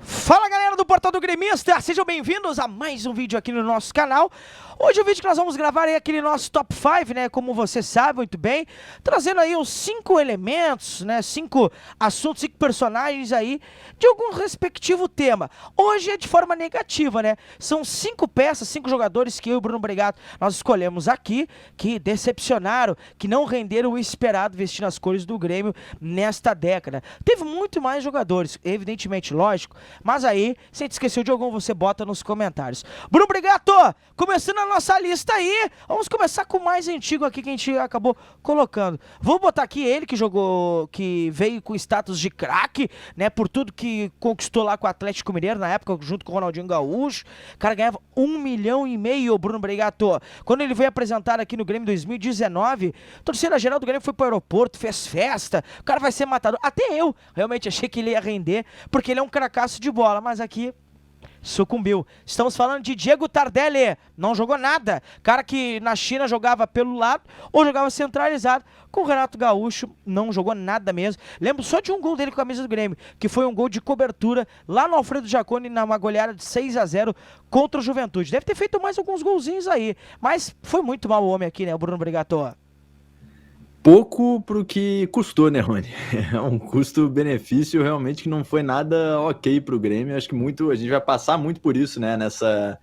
Fala galera do Portal do Gremista, sejam bem-vindos a mais um vídeo aqui no nosso canal. Hoje o vídeo que nós vamos gravar é aquele nosso Top 5, né, como você sabe muito bem, trazendo aí os 5 elementos, né, 5 assuntos, 5 personagens aí de algum respectivo tema. Hoje é de forma negativa, né, são 5 peças, 5 jogadores que eu e o Bruno Brigato nós escolhemos aqui, que decepcionaram, que não renderam o esperado vestindo as cores do Grêmio nesta década. Teve muito mais jogadores, evidentemente, lógico, mas aí, se a gente esqueceu de algum, você bota nos comentários. Bruno Brigato, começando a nossa lista aí, vamos começar com o mais antigo aqui que a gente acabou colocando. Vou botar aqui ele que jogou, que veio com status de craque, né, por tudo que conquistou lá com o Atlético Mineiro, na época, junto com o Ronaldinho Gaúcho. O cara ganhava 1,5 milhão, Bruno Brigato. Quando ele veio apresentar aqui no Grêmio em 2019, a torcida geral do Grêmio foi pro aeroporto, fez festa, o cara vai ser matador. Até eu realmente achei que ele ia render, porque ele é um cracaço de bola, mas aqui sucumbiu. Estamos falando de Diego Tardelli, não jogou nada. Cara que na China jogava pelo lado ou jogava centralizado. Com o Renato Gaúcho não jogou nada mesmo. Lembro só de um gol dele com a camisa do Grêmio, que foi um gol de cobertura lá no Alfredo Jaconi, numa goleada de 6-0 contra o Juventude. Deve ter feito mais alguns golzinhos aí, mas foi muito mal o homem aqui, né, o Bruno Brigato? Pouco pro que custou, né, Rony? É um custo-benefício realmente que não foi nada ok pro Grêmio. Acho que a gente vai passar muito por isso, né, nessa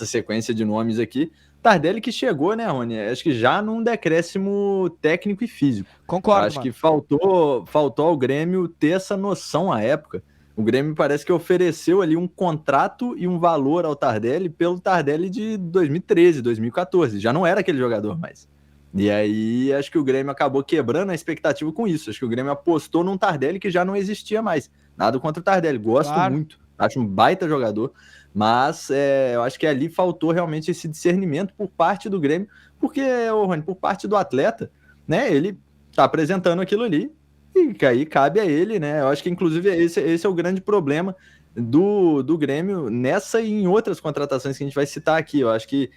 sequência de nomes aqui. Tardelli que chegou, né, Rony? Acho que já num decréscimo técnico e físico. Concordo, Acho mano. que faltou ao Grêmio ter essa noção à época. O Grêmio parece que ofereceu ali um contrato e um valor ao Tardelli pelo Tardelli de 2013, 2014. Já não era aquele jogador mais. E aí, acho que o Grêmio acabou quebrando a expectativa com isso. Acho que o Grêmio apostou num Tardelli que já não existia mais. Nada contra o Tardelli, gosto muito. Acho um baita jogador. Mas eu acho que ali faltou realmente esse discernimento por parte do Grêmio. Porque, Rony, por parte do atleta, né? Ele tá apresentando aquilo ali. E aí cabe a ele, né? Eu acho que, inclusive, esse é o grande problema do Grêmio nessa e em outras contratações que a gente vai citar aqui. Eu acho que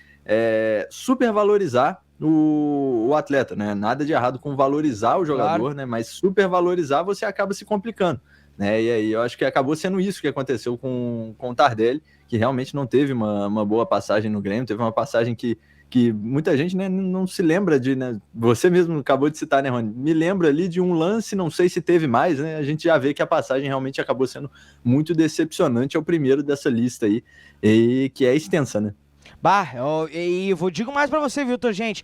supervalorizar o atleta, né? Nada de errado com valorizar o jogador, né? Mas supervalorizar você acaba se complicando, né? E aí eu acho que acabou sendo isso que aconteceu com o Tardelli, que realmente não teve uma boa passagem no Grêmio, teve uma passagem que muita gente, né, não se lembra de, né? Você mesmo acabou de citar, né, Rony? Me lembra ali de um lance, não sei se teve mais, né? A gente já vê que a passagem realmente acabou sendo muito decepcionante, é o primeiro dessa lista aí, e que é extensa, né? E eu digo mais pra você, Vitor, gente,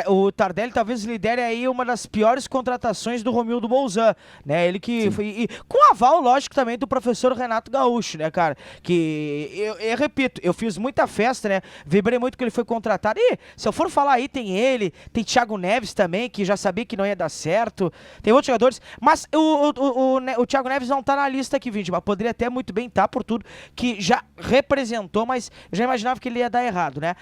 o Tardelli talvez lidere aí uma das piores contratações do Romildo Bolzan, né, ele que foi, e com aval, lógico, também do professor Renato Gaúcho, né, cara, que, eu repito, eu fiz muita festa, né, vibrei muito que ele foi contratado, e se eu for falar aí, tem ele, tem Thiago Neves também, que já sabia que não ia dar certo, tem outros jogadores, mas o Thiago Neves não tá na lista aqui, vídeo, mas poderia até muito bem estar por tudo que já representou, mas já imaginava que ele ia dar errado, né?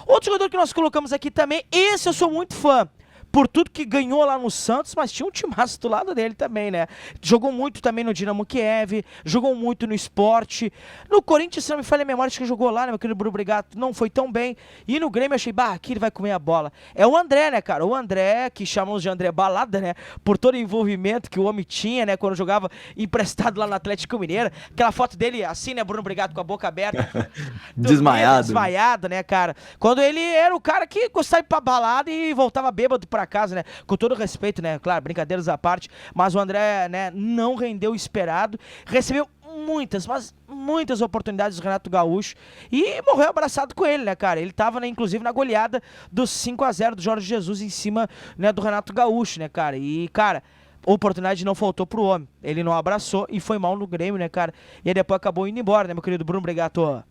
Outro jogador que nós colocamos aqui também, esse eu sou muito fã, por tudo que ganhou lá no Santos, mas tinha um timaço do lado dele também, né? Jogou muito também no Dinamo Kiev, jogou muito no Sport. No Corinthians, se não me falha a memória, acho que jogou lá, né, meu querido Bruno Brigato, não foi tão bem. E no Grêmio eu achei, aqui ele vai comer a bola. É o André, né, cara? O André, que chamamos de André Balada, né? Por todo o envolvimento que o homem tinha, né, quando jogava emprestado lá no Atlético Mineiro. Aquela foto dele assim, né, Bruno Brigato, com a boca aberta. Desmaiado, né, cara? Quando ele era o cara que gostava de ir pra balada e voltava bêbado pra casa, né? Com todo respeito, né? Claro, brincadeiras à parte, mas o André, né, não rendeu o esperado, recebeu muitas oportunidades do Renato Gaúcho e morreu abraçado com ele, né, cara? Ele tava, né, inclusive na goleada dos 5-0 do Jorge Jesus em cima, né, do Renato Gaúcho, né, cara? E, cara, oportunidade não faltou pro homem. Ele não abraçou e foi mal no Grêmio, né, cara? E aí depois acabou indo embora, né, meu querido Bruno Brigato?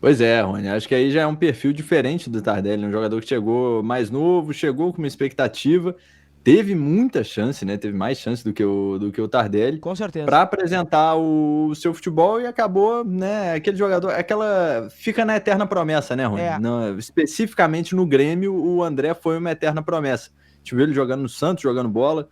Pois é, Rony, acho que aí já é um perfil diferente do Tardelli, um jogador que chegou mais novo, chegou com uma expectativa, teve muita chance, né? Teve mais chance do que o Tardelli. Com certeza. Para apresentar o seu futebol e acabou, né? Aquele jogador, fica na eterna promessa, né, Rony? Especificamente no Grêmio, o André foi uma eterna promessa. A gente viu ele jogando no Santos, jogando bola,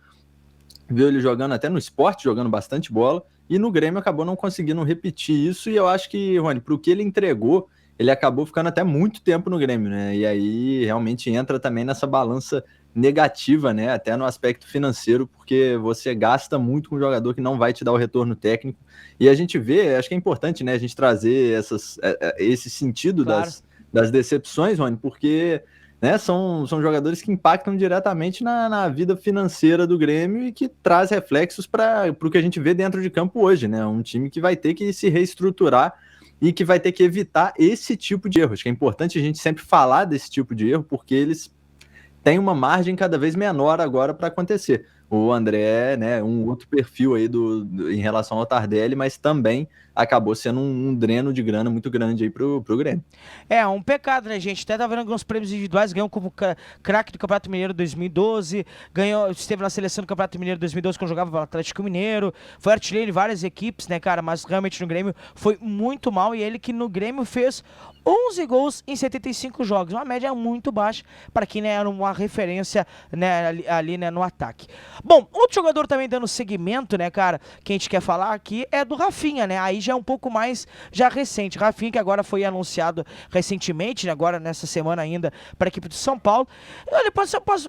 viu ele jogando até no Sport, jogando bastante bola. E no Grêmio acabou não conseguindo repetir isso, e eu acho que, Rony, pro que ele entregou, ele acabou ficando até muito tempo no Grêmio, né? E aí realmente entra também nessa balança negativa, né? Até no aspecto financeiro, porque você gasta muito com um jogador que não vai te dar o retorno técnico. E a gente vê, acho que é importante, né, a gente trazer esse sentido Claro. das decepções, Rony, porque, né, são jogadores que impactam diretamente na vida financeira do Grêmio e que traz reflexos para o que a gente vê dentro de campo hoje, né? Um time que vai ter que se reestruturar e que vai ter que evitar esse tipo de erro. Acho que é importante a gente sempre falar desse tipo de erro, porque eles têm uma margem cada vez menor agora para acontecer. O André, né, um outro perfil aí em relação ao Tardelli, mas também acabou sendo um dreno de grana muito grande aí pro Grêmio. É, um pecado, né, gente? Até tá vendo alguns prêmios individuais, ganhou como craque do Campeonato Mineiro 2012, esteve na seleção do Campeonato Mineiro 2012 quando jogava pelo Atlético Mineiro, foi artilheiro em várias equipes, né, cara? Mas realmente no Grêmio foi muito mal, e ele que no Grêmio fez 11 gols em 75 jogos, uma média muito baixa para quem, né, era uma referência, né, ali, né, no ataque. Bom, outro jogador também dando seguimento, né, cara, que a gente quer falar aqui é do Rafinha, né? Aí já é um pouco mais já recente. Rafinha, que agora foi anunciado recentemente, né, agora nessa semana ainda, para a equipe do São Paulo.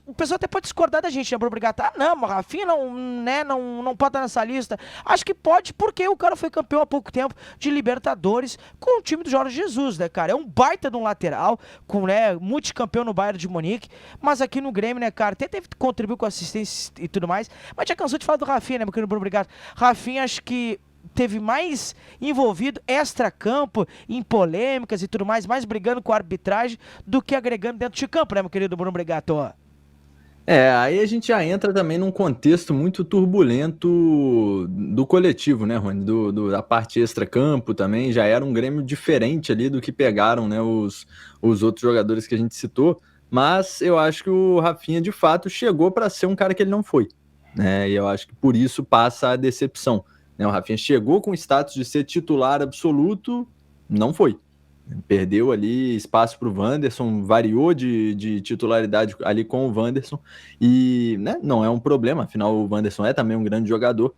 O pessoal até pode discordar da gente, né, por obrigar, não, mas Rafinha não pode estar nessa lista. Acho que pode, porque o cara foi campeão há pouco tempo de Libertadores com o time do Jorge Jesus, né, cara? É um baita de um lateral, né, multicampeão no Bayern de Munique, mas aqui no Grêmio, né, cara, até teve que contribuir com assistência e tudo mais, mas já cansou de falar do Rafinha, né, meu querido Bruno, obrigado. Rafinha, acho que teve mais envolvido extra-campo, em polêmicas e tudo mais brigando com a arbitragem do que agregando dentro de campo, né, meu querido Bruno Brigato? Aí a gente já entra também num contexto muito turbulento do coletivo, né, Rony? Da parte extra-campo também, já era um Grêmio diferente ali do que pegaram, né, os outros jogadores que a gente citou, mas eu acho que o Rafinha, de fato, chegou para ser um cara que ele não foi, né? E eu acho que por isso passa a decepção, né? O Rafinha chegou com o status de ser titular absoluto, não foi. Perdeu ali espaço para o Wanderson, variou de titularidade ali com o Wanderson, e, né, não é um problema, afinal o Wanderson é também um grande jogador,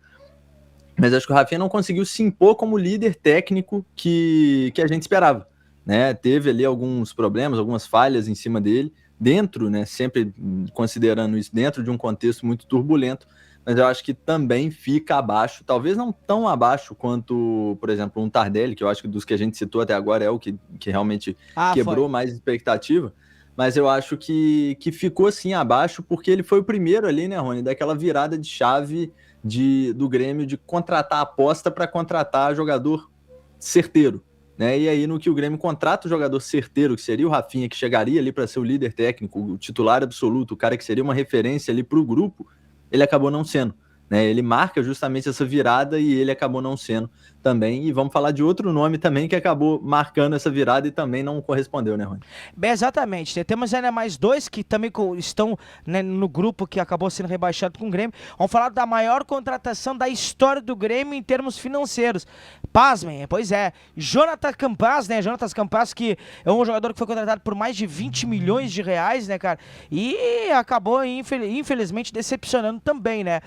mas acho que o Rafinha não conseguiu se impor como líder técnico que a gente esperava, né? Teve ali alguns problemas, algumas falhas em cima dele, dentro, né, sempre considerando isso dentro de um contexto muito turbulento, mas eu acho que também fica abaixo, talvez não tão abaixo quanto, por exemplo, um Tardelli, que eu acho que dos que a gente citou até agora é o que realmente quebrou mais expectativa, mas eu acho que ficou assim abaixo porque ele foi o primeiro ali, né, Rony, daquela virada de chave do Grêmio de contratar aposta para contratar jogador certeiro, né? E aí no que o Grêmio contrata o jogador certeiro, que seria o Rafinha, que chegaria ali para ser o líder técnico, o titular absoluto, o cara que seria uma referência ali para o grupo, ele acabou não sendo, né? Ele marca justamente essa virada e ele acabou não sendo também. E vamos falar de outro nome também que acabou marcando essa virada e também não correspondeu, né, Rony? Bem, exatamente. Temos ainda mais dois que também estão, né, no grupo que acabou sendo rebaixado com o Grêmio. Vamos falar da maior contratação da história do Grêmio em termos financeiros. Pasmem, pois é. Jonathan Campas, né? Jonathan Campas, que é um jogador que foi contratado por mais de 20 milhões de reais, né, cara? E acabou, infelizmente, decepcionando também, né?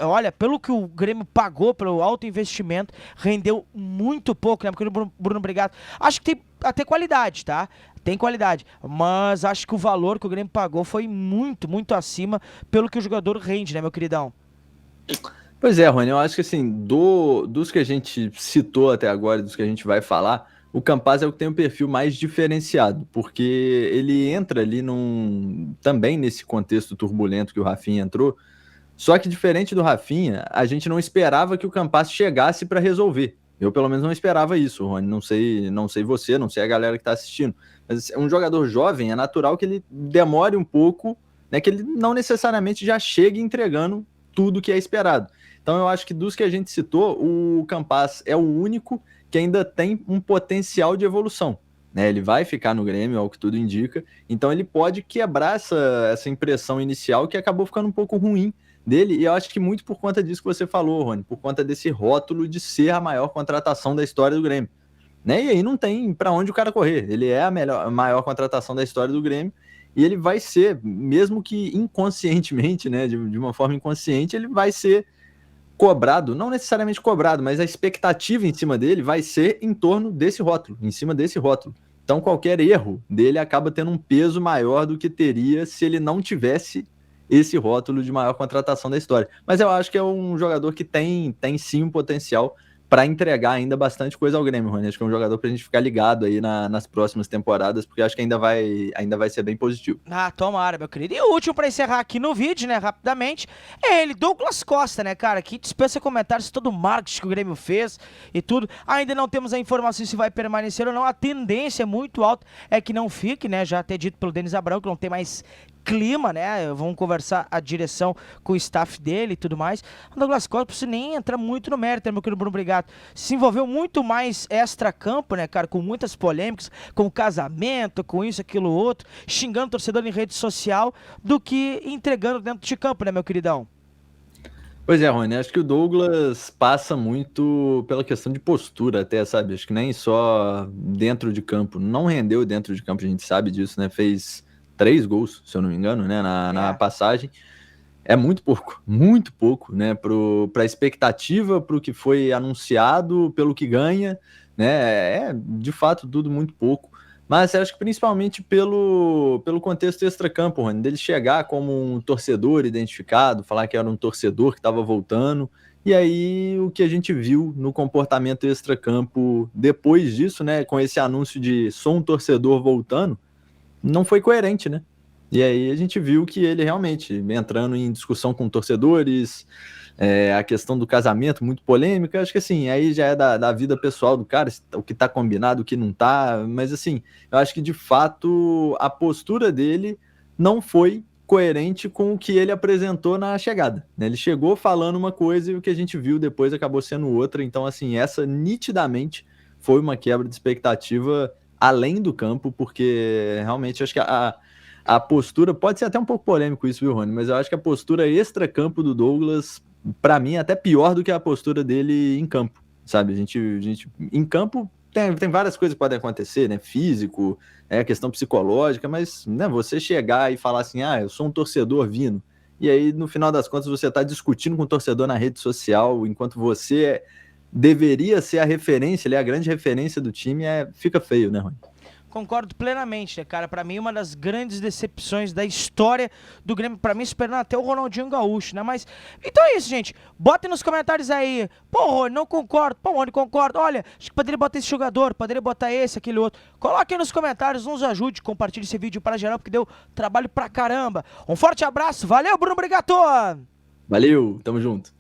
Olha, pelo que o Grêmio pagou, pelo alto investimento, rendeu muito pouco, né? Porque o Bruno Brigado, acho que tem até qualidade, tá? Tem qualidade, mas acho que o valor que o Grêmio pagou foi muito, muito acima pelo que o jogador rende, né, meu queridão? Pois é, Rony, eu acho que assim, dos que a gente citou até agora, dos que a gente vai falar, o Campas é o que tem um perfil mais diferenciado, porque ele entra ali também nesse contexto turbulento que o Rafinha entrou, só que diferente do Rafinha, a gente não esperava que o Campas chegasse para resolver. Eu pelo menos não esperava isso, Rony, não sei você, não sei a galera que está assistindo, mas um jogador jovem, é natural que ele demore um pouco, né, que ele não necessariamente já chegue entregando tudo que é esperado. Então eu acho que dos que a gente citou, o Campas é o único que ainda tem um potencial de evolução, né? Ele vai ficar no Grêmio, é o que tudo indica, então ele pode quebrar essa impressão inicial que acabou ficando um pouco ruim dele, e eu acho que muito por conta disso que você falou, Rony, por conta desse rótulo de ser a maior contratação da história do Grêmio, né? E aí não tem para onde o cara correr, ele é a maior contratação da história do Grêmio, e ele vai ser, mesmo que inconscientemente, né, de uma forma inconsciente, ele vai ser cobrado, não necessariamente cobrado, mas a expectativa em cima dele vai ser em torno desse rótulo, em cima desse rótulo. Então qualquer erro dele acaba tendo um peso maior do que teria se ele não tivesse esse rótulo de maior contratação da história. Mas eu acho que é um jogador que tem sim um potencial para entregar ainda bastante coisa ao Grêmio, Rony. Acho que é um jogador para a gente ficar ligado aí nas próximas temporadas, porque acho que ainda vai ser bem positivo. Ah, tomara, meu querido. E o último para encerrar aqui no vídeo, né, rapidamente, é ele, Douglas Costa, né, cara, que dispensa comentários todo o marketing que o Grêmio fez e tudo. Ainda não temos a informação se vai permanecer ou não. A tendência é muito alta, é que não fique, né, já até dito pelo Denis Abrão, que não tem mais clima, né, vamos conversar a direção com o staff dele e tudo mais. O Douglas Costa, não precisa nem entrar muito no mérito, né, meu querido Bruno Brigado, se envolveu muito mais extra-campo, né, cara, com muitas polêmicas, com casamento, com isso, aquilo, outro, xingando o torcedor em rede social, do que entregando dentro de campo, né, meu queridão? Pois é, Rony, acho que o Douglas passa muito pela questão de postura até, sabe? Acho que nem só dentro de campo. Não rendeu dentro de campo, a gente sabe disso, né? Fez 3 gols, se eu não me engano, né? Na passagem. É muito pouco, né? Para a expectativa, para o que foi anunciado, pelo que ganha, né? É de fato tudo muito pouco. Mas eu acho que principalmente pelo contexto extracampo, Rony, dele chegar como um torcedor identificado, falar que era um torcedor que estava voltando. E aí o que a gente viu no comportamento extracampo depois disso, né? Com esse anúncio de sou um torcedor voltando, não foi coerente, né? E aí a gente viu que ele realmente, entrando em discussão com torcedores, a questão do casamento, muito polêmica, acho que assim, aí já é da vida pessoal do cara, o que tá combinado, o que não tá, mas assim, eu acho que de fato a postura dele não foi coerente com o que ele apresentou na chegada, né? Ele chegou falando uma coisa e o que a gente viu depois acabou sendo outra, então assim, essa nitidamente foi uma quebra de expectativa além do campo, porque realmente acho que a postura, pode ser até um pouco polêmico isso, viu, Rony? Mas eu acho que a postura extra-campo do Douglas, para mim, é até pior do que a postura dele em campo, sabe? A gente em campo tem várias coisas que podem acontecer, né? Físico, questão psicológica, mas né, você chegar e falar assim, eu sou um torcedor vindo, e aí no final das contas você está discutindo com o torcedor na rede social, enquanto você deveria ser a referência, ele é a grande referência do time, fica feio, né, Rony? Concordo plenamente, né, cara? Pra mim, uma das grandes decepções da história do Grêmio, pra mim, esperando até o Ronaldinho Gaúcho, né? Mas, então é isso, gente. Botem nos comentários aí. Pô, Rony, não concordo. Pô, Rony, concordo. Olha, acho que poderia botar esse jogador, poderia botar esse, aquele outro. Coloquem nos comentários, nos ajude, compartilhe esse vídeo para geral, porque deu trabalho pra caramba. Um forte abraço, valeu, Bruno Brigatore! Valeu, tamo junto.